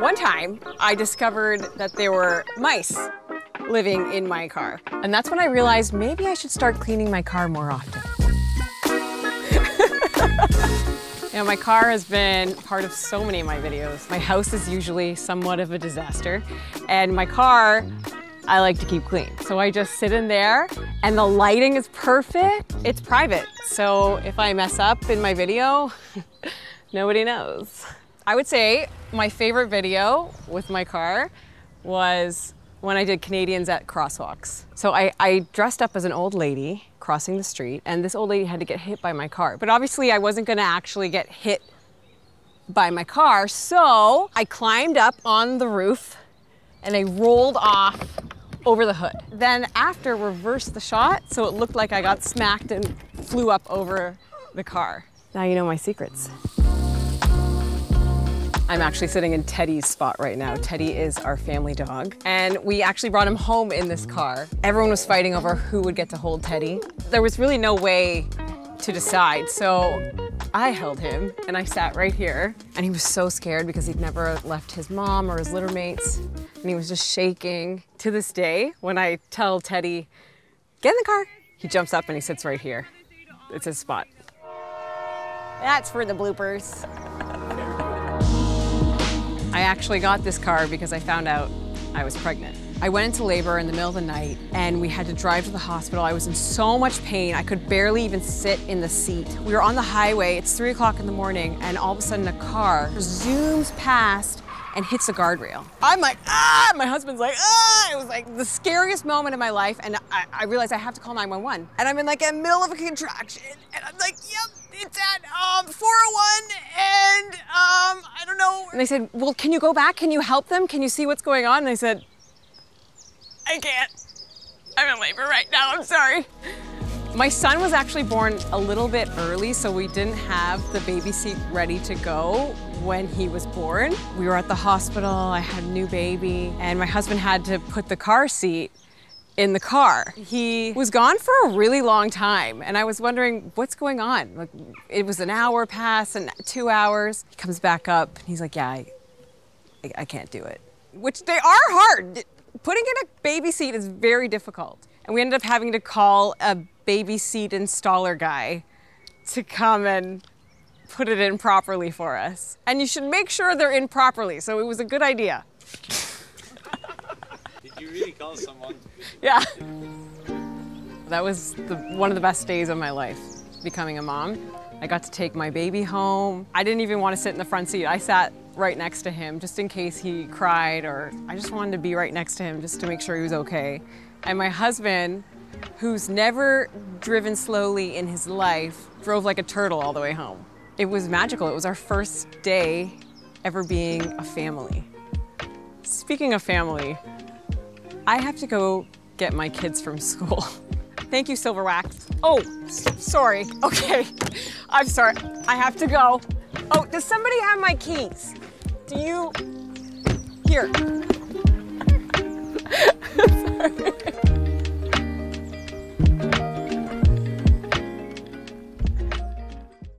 One time, I discovered that there were mice living in my car. And that's when I realized maybe I should start cleaning my car more often. You know, my car has been part of so many of my videos. My house is usually somewhat of a disaster, and my car, I like to keep clean. So I just sit in there, and the lighting is perfect. It's private, so if I mess up in my video, nobody knows. I would say my favorite video with my car was when I did Canadians at crosswalks. So I dressed up as an old lady crossing the street, and this old lady had to get hit by my car. But obviously I wasn't gonna actually get hit by my car, so I climbed up on the roof and I rolled off over the hood. Then after, reversed the shot so it looked like I got smacked and flew up over the car. Now you know my secrets. I'm actually sitting in Teddy's spot right now. Teddy is our family dog, and we actually brought him home in this car. Everyone was fighting over who would get to hold Teddy. There was really no way to decide, so I held him and I sat right here, and he was so scared because he'd never left his mom or his litter mates, and he was just shaking. To this day, when I tell Teddy, get in the car, he jumps up and he sits right here. It's his spot. That's for the bloopers. I actually got this car because I found out I was pregnant. I went into labor in the middle of the night and we had to drive to the hospital. I was in so much pain, I could barely even sit in the seat. We were on the highway, it's 3 o'clock in the morning, and all of a sudden a car zooms past and hits a guardrail. I'm like, ah! My husband's like, ah! It was like the scariest moment of my life, and I realized I have to call 911. And I'm in like the middle of a contraction, and I'm like, yep, it's at 401, and I don't know. And they said, well, can you go back? Can you help them? Can you see what's going on? And I said, I can't. I'm in labor right now, I'm sorry. My son was actually born a little bit early, so we didn't have the baby seat ready to go when he was born. We were at the hospital, I had a new baby, and my husband had to put the car seat in the car. He was gone for a really long time, and I was wondering, what's going on? Like, it was an hour past and 2 hours. He comes back up, and he's like, yeah, I can't do it. Which they are hard. Putting in a baby seat is very difficult. And we ended up having to call a baby seat installer guy to come and put it in properly for us. And you should make sure they're in properly, so it was a good idea. Did you really call someone? Yeah. That was one of the best days of my life, becoming a mom. I got to take my baby home. I didn't even want to sit in the front seat. I sat right next to him just in case he cried, or I just wanted to be right next to him just to make sure he was okay. And my husband, who's never driven slowly in his life, drove like a turtle all the way home. It was magical. It was our first day ever being a family. Speaking of family, I have to go get my kids from school. Thank you, Silverwax. Oh, sorry. Okay, I'm sorry. I have to go. Oh, does somebody have my keys? Do you? Here. Sorry.